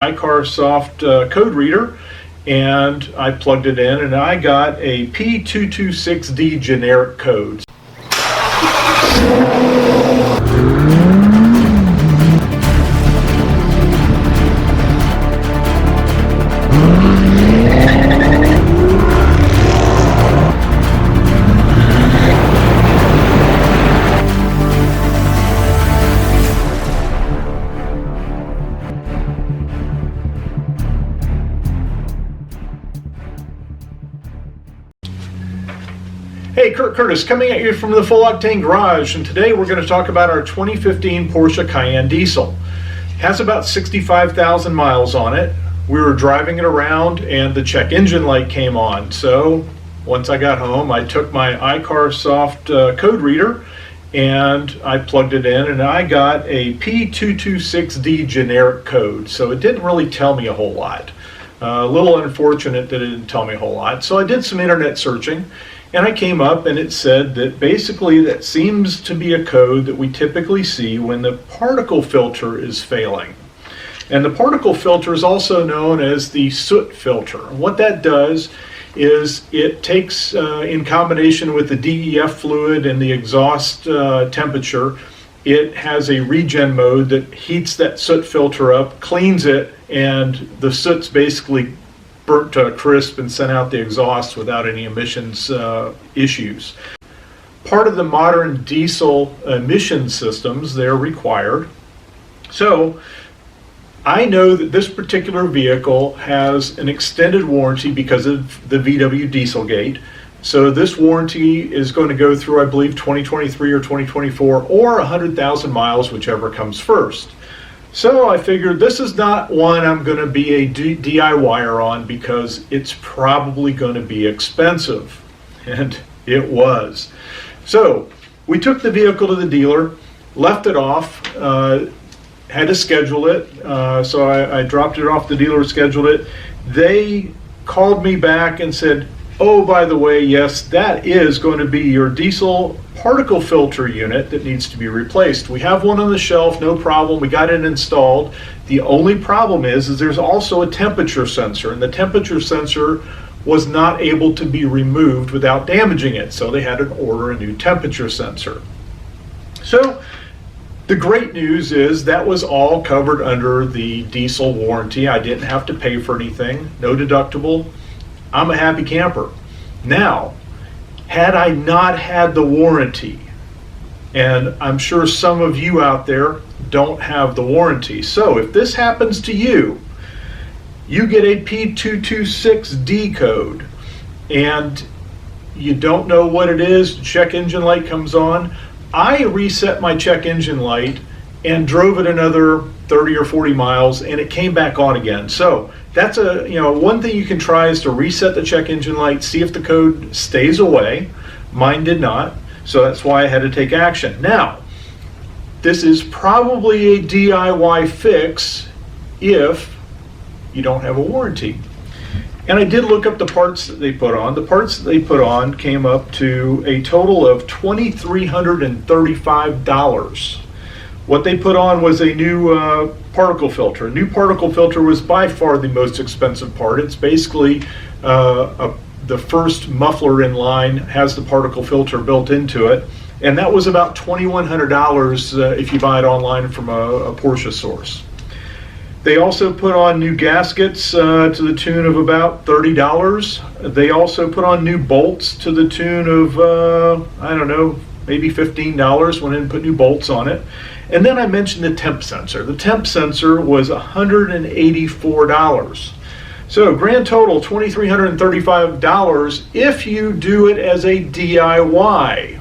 iCarSoft code reader, and I plugged it in and I got a P226D generic code. Hey, Curtis, coming at you from the Full Octane Garage, and today we're going to talk about our 2015 Porsche Cayenne Diesel. It has about 65,000 miles on it. We were driving it around and the check engine light came on. So once I got home, I took my iCarSoft code reader and I plugged it in and I got a P226D generic code. So it didn't really tell me a whole lot. A little unfortunate that it didn't tell me a whole lot. So I did some internet searching. And I came up and it said that basically that seems to be a code that we typically see when the particle filter is failing. And the particle filter is also known as the soot filter. And what that does is it takes, in combination with the DEF fluid and the exhaust temperature, it has a regen mode that heats that soot filter up, cleans it, and the soot's basically burnt to a crisp and sent out the exhaust without any emissions issues. Part of the modern diesel emission systems, they're required. So I know that this particular vehicle has an extended warranty because of the VW Dieselgate. So this warranty is going to go through, I believe, 2023 or 2024 or 100,000 miles, whichever comes first. So I figured this is not one I'm going to be a DIYer on because it's probably going to be expensive. And it was. So we took the vehicle to the dealer, left it off, had to schedule it. So I dropped it off the dealer, scheduled it. They called me back and said, oh, by the way, yes, that is going to be your diesel particle filter unit that needs to be replaced. We have one on the shelf, no problem. We got it installed. The only problem is there's also a temperature sensor, and the temperature sensor was not able to be removed without damaging it. So they had to order a new temperature sensor. So the great news is that was all covered under the diesel warranty. I didn't have to pay for anything, no deductible. I'm a happy camper. Now, had I not had the warranty, and I'm sure some of you out there don't have the warranty, so if this happens to you, you get a P226D code, and you don't know what it is, check engine light comes on. I reset my check engine light and drove it another 30 or 40 miles, and it came back on again. So that's one thing you can try is to reset the check engine light, see if the code stays away. Mine did not, so that's why I had to take action. Now, this is probably a DIY fix if you don't have a warranty. And I did look up the parts that they put on. The parts that they put on came up to a total of $2,335. What they put on was a new particle filter. A new particle filter was by far the most expensive part. It's basically the first muffler in line has the particle filter built into it, and that was about $2,100 if you buy it online from a Porsche source. They also put on new gaskets to the tune of about $30. They also put on new bolts to the tune of, I don't know, maybe $15, went in and put new bolts on it. And then I mentioned the temp sensor. The temp sensor was $184. So grand total, $2,335 if you do it as a DIY.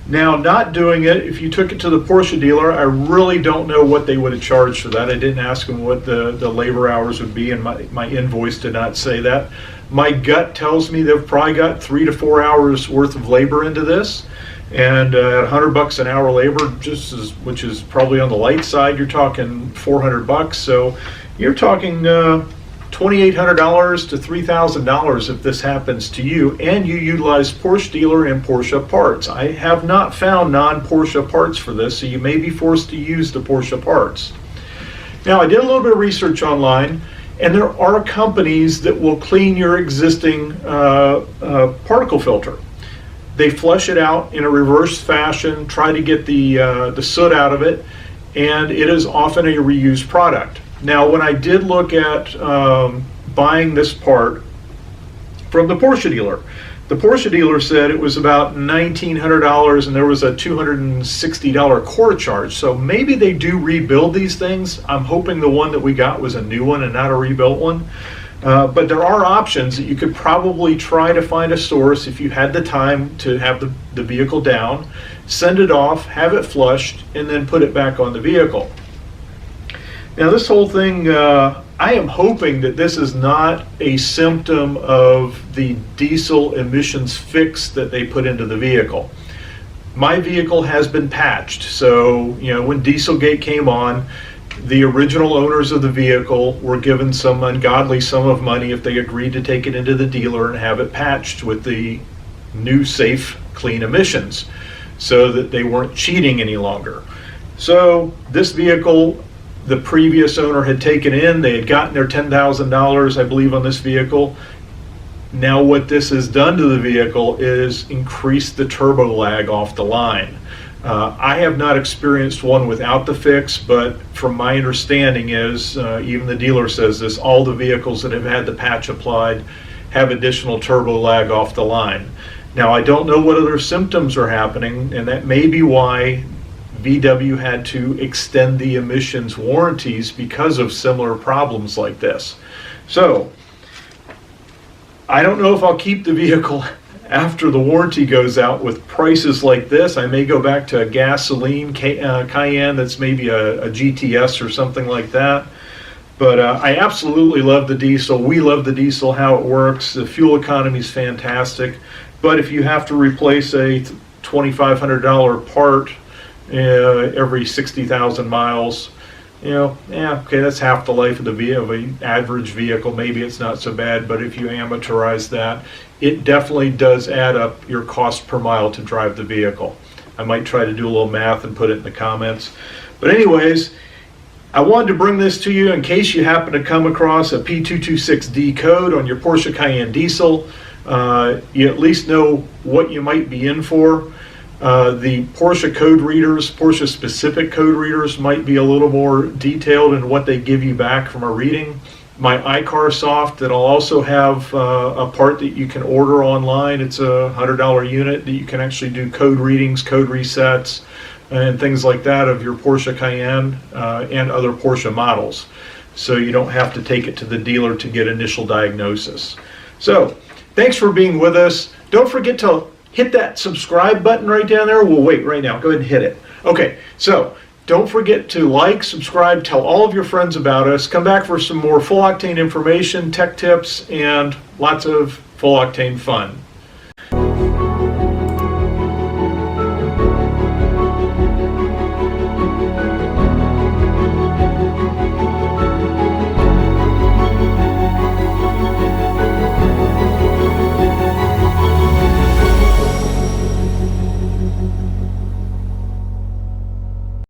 Now, not doing it, if you took it to the Porsche dealer, I really don't know what they would have charged for that. I didn't ask them what the labor hours would be, and my invoice did not say that. My gut tells me they've probably got 3 to 4 hours worth of labor into this. And $100 an hour labor, which is probably on the light side, you're talking $400. So you're talking $2,800 to $3,000 if this happens to you, and you utilize Porsche dealer and Porsche parts. I have not found non-Porsche parts for this, so you may be forced to use the Porsche parts. Now, I did a little bit of research online, and there are companies that will clean your existing particle filter. They flush it out in a reverse fashion, try to get the soot out of it, and it is often a reused product. Now, when I did look at buying this part from the Porsche dealer, the Porsche dealer said it was about $1,900 and there was a $260 core charge. So maybe they do rebuild these things. I'm hoping the one that we got was a new one and not a rebuilt one. But there are options that you could probably try to find a source if you had the time to have the vehicle down, send it off, have it flushed, and then put it back on the vehicle. Now, this whole thing, I am hoping that this is not a symptom of the diesel emissions fix that they put into the vehicle. My vehicle has been patched, so when Dieselgate came on, the original owners of the vehicle were given some ungodly sum of money if they agreed to take it into the dealer and have it patched with the new safe, clean emissions, so that they weren't cheating any longer. So this vehicle, the previous owner had taken in, they had gotten their $10,000, I believe, on this vehicle. Now what this has done to the vehicle is increased the turbo lag off the line. I have not experienced one without the fix, but from my understanding is, even the dealer says this, all the vehicles that have had the patch applied have additional turbo lag off the line. Now, I don't know what other symptoms are happening, and that may be why VW had to extend the emissions warranties because of similar problems like this. So, I don't know if I'll keep the vehicle after the warranty goes out with prices like this. I may go back to a gasoline Cayenne that's maybe a GTS or something like that. But I absolutely love the diesel. We love the diesel, how it works. The fuel economy is fantastic. But if you have to replace a $2,500 part every 60,000 miles, okay, that's half the life of an average vehicle. Maybe it's not so bad, but if you amortize that, it definitely does add up your cost per mile to drive the vehicle. I might try to do a little math and put it in the comments. But anyways, I wanted to bring this to you in case you happen to come across a P226D code on your Porsche Cayenne diesel. You at least know what you might be in for. The Porsche code readers, Porsche specific code readers, might be a little more detailed in what they give you back from a reading. My iCarSoft, that'll also have a part that you can order online. It's a $100 unit that you can actually do code readings, code resets, and things like that of your Porsche Cayenne and other Porsche models. So you don't have to take it to the dealer to get initial diagnosis. So thanks for being with us. Don't forget to hit that subscribe button right down there. We'll wait right now. Go ahead and hit it. Okay, so don't forget to like, subscribe, tell all of your friends about us. Come back for some more full octane information, tech tips, and lots of full octane fun.